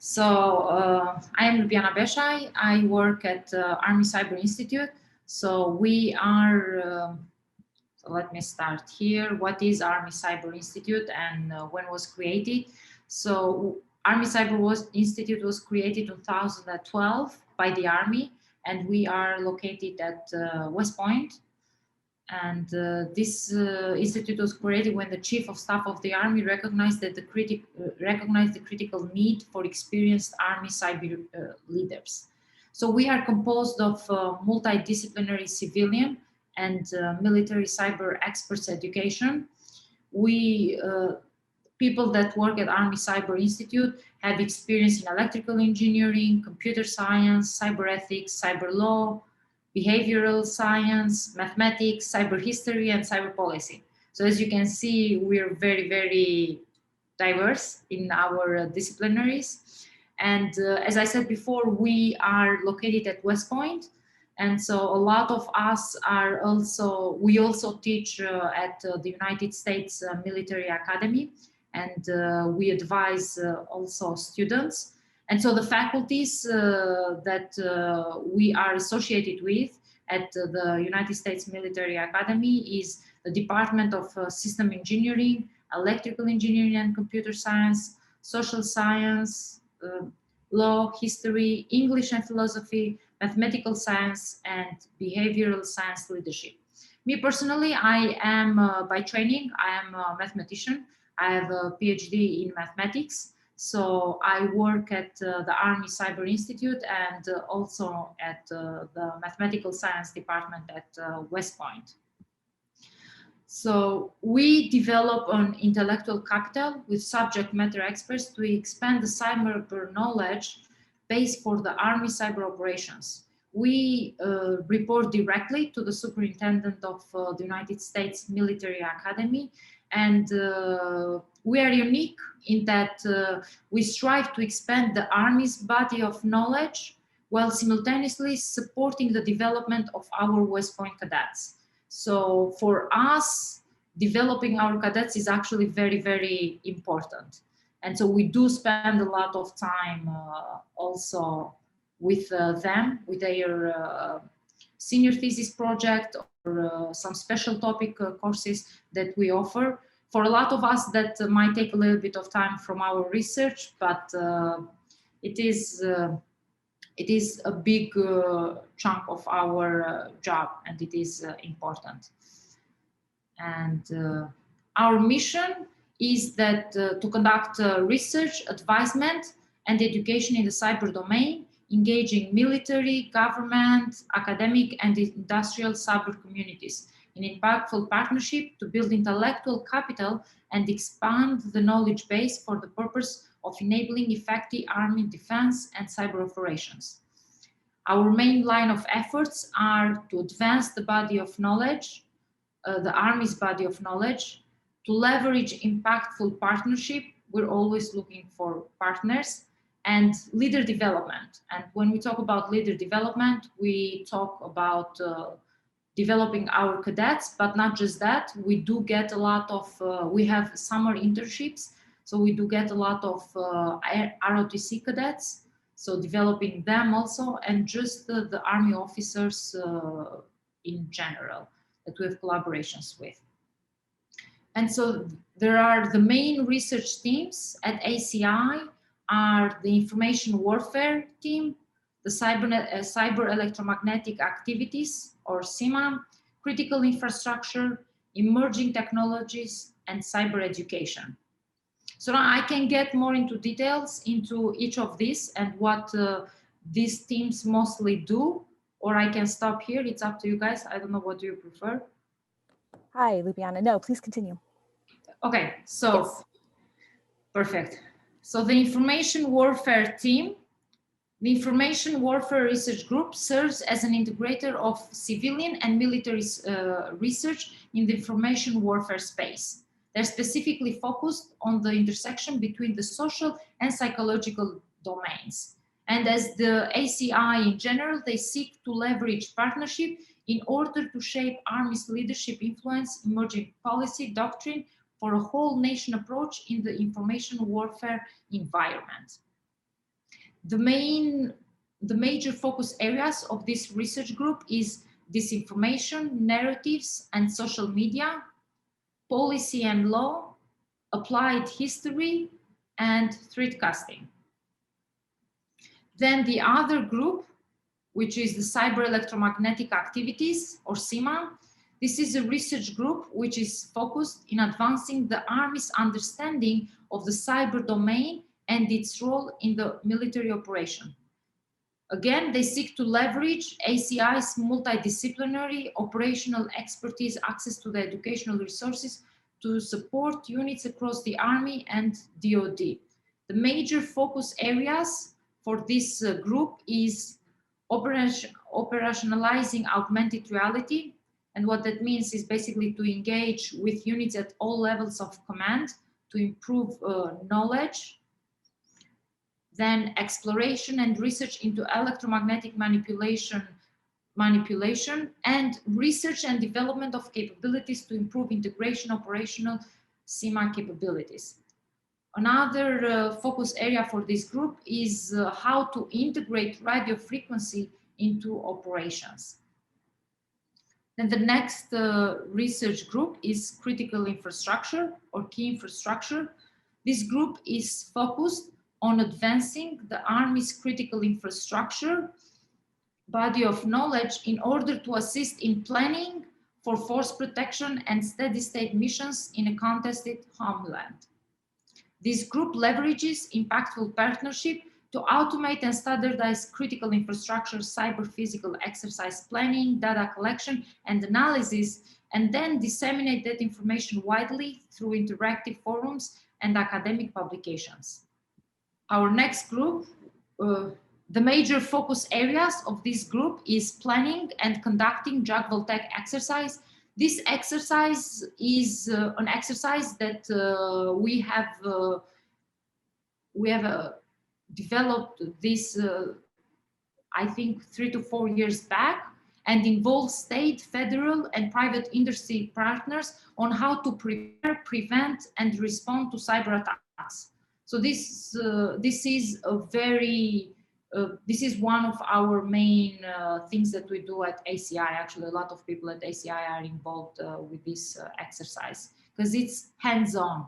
I am Ljubljana Bešaj. I work at Army Cyber Institute. So we are, so let me start here. What is Army Cyber Institute and when was created? So Army Cyber Institute was created in 2012 by the Army, and we are located at West Point. And this institute was created when the Chief of Staff of the Army recognized that the critical need for experienced Army cyber leaders. So we are composed of multidisciplinary civilian and military cyber experts education. We people that work at Army Cyber Institute have experience in electrical engineering, computer science, cyber ethics, cyber law, behavioral science, mathematics, cyber history, and cyber policy. So as you can see, we're very, very diverse in our disciplinaries. And as I said before, we are located at West Point. And so a lot of us are also, we also teach at the United States Military Academy, and we advise also students. And so the faculties that we are associated with at the United States Military Academy is the Department of System Engineering, Electrical Engineering and Computer Science, Social Science, Law, History, English and Philosophy, Mathematical Science, and Behavioral Science Leadership. Me personally, I am, by training, I am a mathematician. I have a PhD in mathematics. So I work at the Army Cyber Institute and also at the Mathematical Science Department at West Point. So we develop an intellectual capital with subject matter experts to expand the cyber knowledge base for the Army cyber operations. We report directly to the superintendent of the United States Military Academy, and we are unique in that we strive to expand the Army's body of knowledge while simultaneously supporting the development of our West Point cadets. So for us, developing our cadets is actually very, very important. And so we do spend a lot of time also with them, with their senior thesis project or some special topic courses that we offer. For a lot of us, that might take a little bit of time from our research, but it is a big chunk of our job, and it is important. And our mission is that to conduct research, advisement, and education in the cyber domain, engaging military, government, academic, and industrial cyber communities in impactful partnership to build intellectual capital and expand the knowledge base for the purpose of enabling effective Army defense and cyber operations. Our main line of efforts are to advance the body of knowledge, the Army's body of knowledge, to leverage impactful partnership. We're always looking for partners, and leader development. And when we talk about leader development, we talk about developing our cadets, but not just that. We do get a lot of, we have summer internships, so we do get a lot of ROTC cadets, so developing them also, and just the Army officers in general that we have collaborations with. And so there are the main research teams at ACI are the information warfare team, the cyber electromagnetic activities, or CIMA, critical infrastructure, emerging technologies, and cyber education. So now I can get more into details into each of these and what these teams mostly do, or I can stop here. It's up to you guys. I don't know, what do you prefer? Hi, Ljubljana. No, please continue. Okay, so yes. Perfect. So the information warfare team, the Information Warfare Research Group serves as an integrator of civilian and military research in the information warfare space. They're specifically focused on the intersection between the social and psychological domains. And as the ACI in general, they seek to leverage partnership in order to shape Army's leadership influence, emerging policy, doctrine for a whole nation approach in the information warfare environment. The major focus areas of this research group is disinformation, narratives, and social media, policy and law, applied history, and threatcasting. Then the other group, which is the cyber electromagnetic activities, or CIMA. This is a research group which is focused in advancing the Army's understanding of the cyber domain and its role in the military operation. Again, they seek to leverage ACI's multidisciplinary operational expertise, access to the educational resources to support units across the Army and DoD. The major focus areas for this group is operationalizing augmented reality. And what that means is basically to engage with units at all levels of command to improve knowledge. Then exploration and research into electromagnetic manipulation and research and development of capabilities to improve integration operational CIMA capabilities. Another focus area for this group is how to integrate radio frequency into operations. Then the next research group is critical infrastructure or key infrastructure. This group is focused on advancing the Army's critical infrastructure body of knowledge in order to assist in planning for force protection and steady state missions in a contested homeland. This group leverages impactful partnership to automate and standardize critical infrastructure, cyber physical exercise planning, data collection and analysis, and then disseminate that information widely through interactive forums and academic publications. Our next group, the major focus areas of this group is planning and conducting Jagvoltec exercise. This exercise is an exercise that we have developed this, I think, 3 to 4 years back, and involves state, federal, and private industry partners on how to prepare, prevent, and respond to cyber attacks. So this is a very this is one of our main things that we do at ACI. Actually, a lot of people at ACI are involved with this exercise because it's hands-on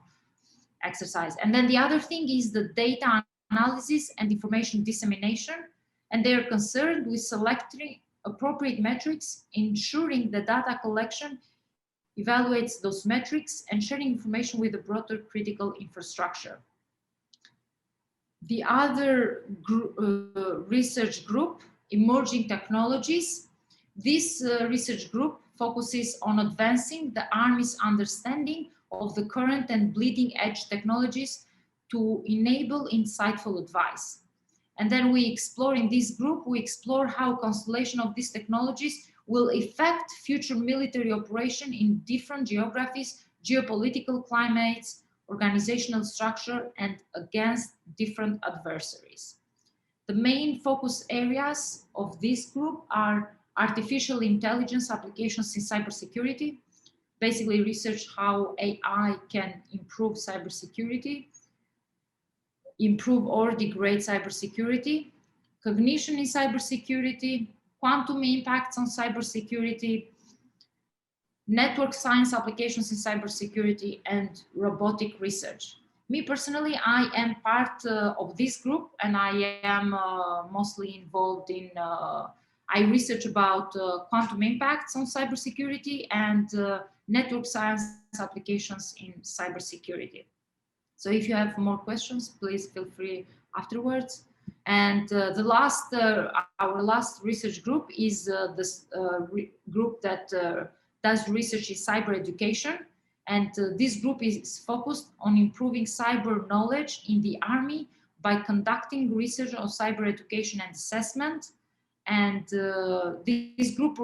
exercise. And then the other thing is the data analysis and information dissemination. And they're concerned with selecting appropriate metrics, ensuring the data collection evaluates those metrics and sharing information with the broader critical infrastructure. The other research group, emerging technologies. This research group focuses on advancing the Army's understanding of the current and bleeding edge technologies to enable insightful advice. And then we explore in this group, we explore how constellation of these technologies will affect future military operation in different geographies, geopolitical climates, organizational structure, and against different adversaries. The main focus areas of this group are artificial intelligence applications in cybersecurity, basically research how AI can improve cybersecurity, improve or degrade cybersecurity, cognition in cybersecurity, quantum impacts on cybersecurity, network science applications in cybersecurity, and robotic research. Me personally, I am part of this group, and I am mostly involved in, I research about quantum impacts on cybersecurity and network science applications in cybersecurity. So if you have more questions, please feel free afterwards. And the last, our last research group is this group that does research in cyber education. And this group is focused on improving cyber knowledge in the Army by conducting research on cyber education and assessment. And this group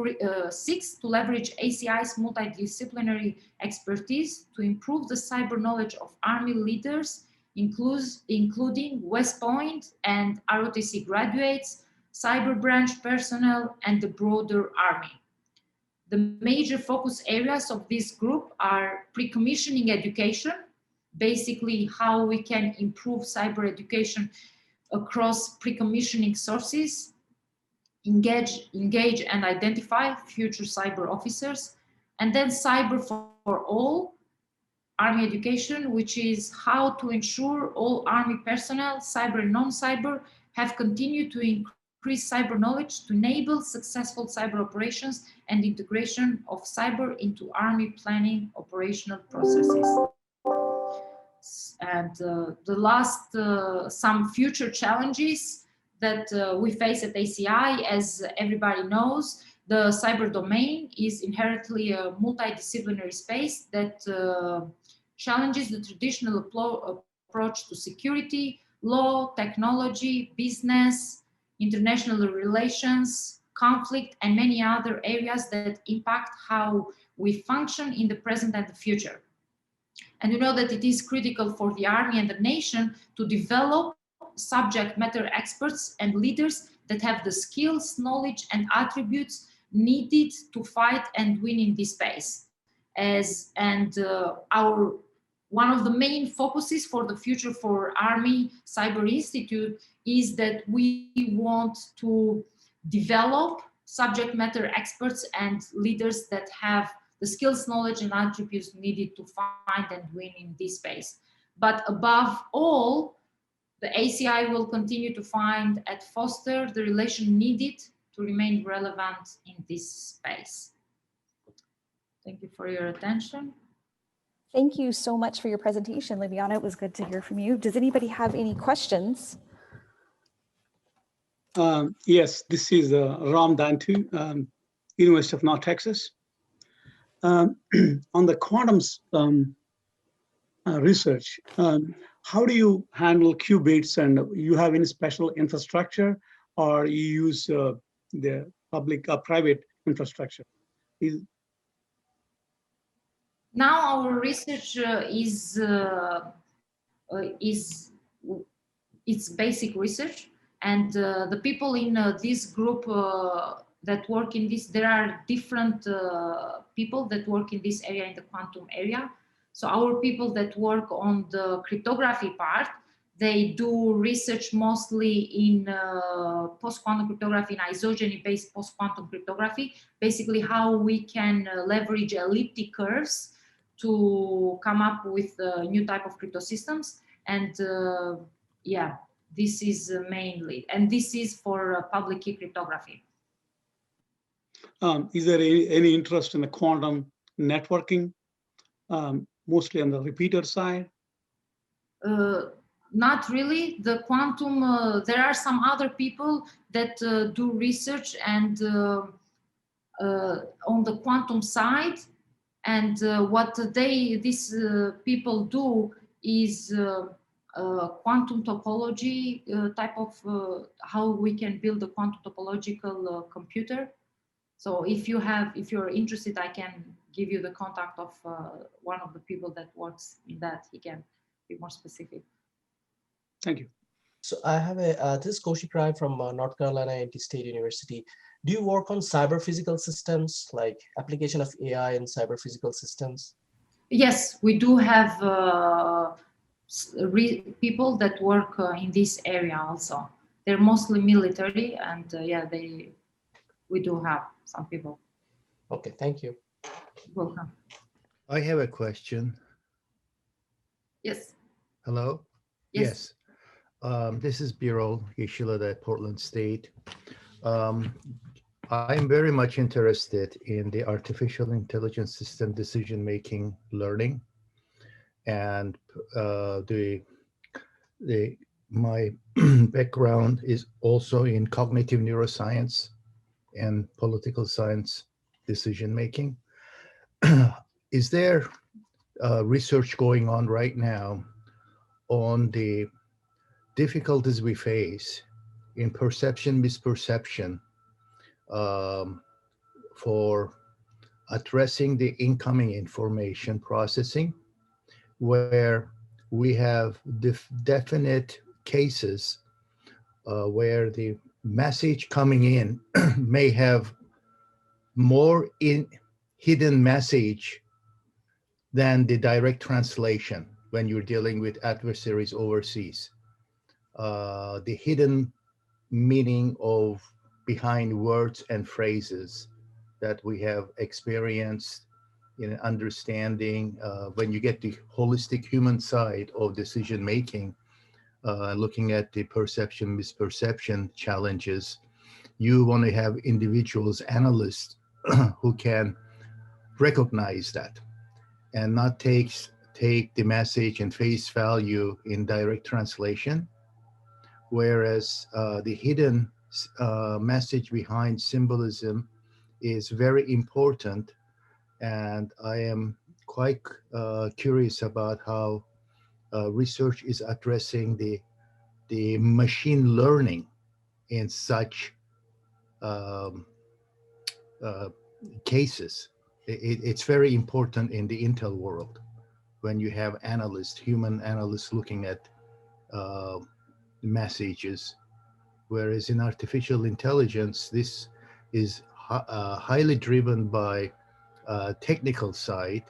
seeks to leverage ACI's multidisciplinary expertise to improve the cyber knowledge of Army leaders, including West Point and ROTC graduates, cyber branch personnel, and the broader Army. The major focus areas of this group are pre-commissioning education, basically how we can improve cyber education across pre-commissioning sources, engage and identify future cyber officers, and then cyber for all, Army education, which is how to ensure all Army personnel, cyber and non-cyber, have continued to increase cyber knowledge to enable successful cyber operations and integration of cyber into Army planning operational processes. And the last, some future challenges that we face at ACI, as everybody knows, the cyber domain is inherently a multidisciplinary space that challenges the traditional approach to security, law, technology, business, international relations, conflict, and many other areas that impact how we function in the present and the future. And you know that it is critical for the Army and the nation to develop subject matter experts and leaders that have the skills, knowledge, and attributes needed to fight and win in this space. One of the main focuses for the future for Army Cyber Institute is that we want to develop subject matter experts and leaders that have the skills, knowledge, and attributes needed to find and win in this space. But above all, the ACI will continue to find and foster the relation needed to remain relevant in this space. Thank you for your attention. Thank you so much for your presentation, Liviana. It was good to hear from you. Does anybody have any questions? Yes, this is Ram Dantu, University of North Texas. On the quantum research, how do you handle qubits, and you have any special infrastructure, or you use the public private infrastructure? Now our research it's basic research, and the people in this group that work in this, there are different people that work in this area, in the quantum area. So our people that work on the cryptography part, they do research mostly in post-quantum cryptography, in isogeny-based post-quantum cryptography, basically how we can leverage elliptic curves to come up with a new type of crypto systems. And yeah, this is mainly, and this is for public key cryptography. Is there any interest in the quantum networking, mostly on the repeater side? Not really. The quantum, there are some other people that do research and on the quantum side, and what these people do is quantum topology type of how we can build a quantum topological computer. So if you're interested, I can give you the contact of one of the people that works in that. He can be more specific. Thank you. So I have this is Kaushik Rai from North Carolina A&T State University. Do you work on cyber physical systems, like application of AI in cyber physical systems? Yes, we do have people that work in this area also. They're mostly military, and yeah, we do have some people. Okay, thank you. Welcome. I have a question. Yes. Hello? Yes. This is Birol Yeshila at Portland State. I'm very much interested in the artificial intelligence system decision-making learning. And my background is also in cognitive neuroscience and political science decision-making. Is there research going on right now on the difficulties we face in perception, misperception for addressing the incoming information processing, where we have definite cases where the message coming in may have more hidden message than the direct translation when you're dealing with adversaries overseas. the hidden meaning of behind words and phrases that we have experienced in understanding when you get the holistic human side of decision making, looking at the perception, misperception challenges. You want to have individuals, analysts who can recognize that and not take the message and face value in direct translation, whereas the hidden message behind symbolism is very important. And I am quite curious about how research is addressing the machine learning in such um, cases. It's very important in the Intel world when you have analysts, human analysts looking at messages, whereas in artificial intelligence, this is highly driven by technical side,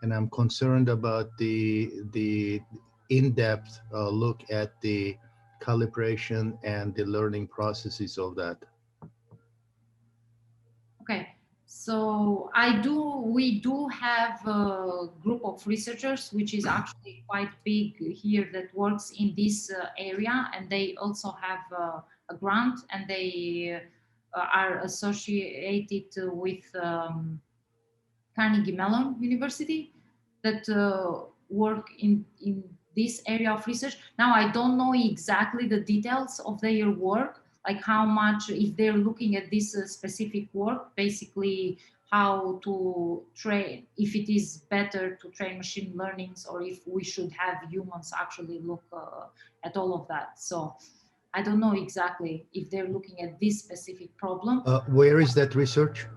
and I'm concerned about the in-depth look at the calibration and the learning processes of that. Okay, so we do have a group of researchers, which is actually quite big here, that works in this area, and they also have a grant, and they are associated with Carnegie Mellon University that work in this area of research. Now, I don't know exactly the details of their work, like how much, if they're looking at this specific work, basically how to train, if it is better to train machine learnings, or if we should have humans actually look at all of that. So I don't know exactly if they're looking at this specific problem. Where is that research?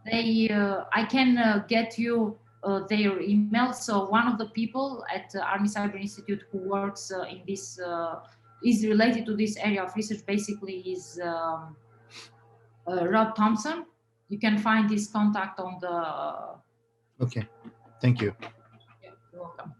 I can get you their email. So one of the people at Army Cyber Institute who works in this is related to this area of research, basically, is Rob Thompson. You can find his contact on the. Okay, thank you. Yeah, you're welcome.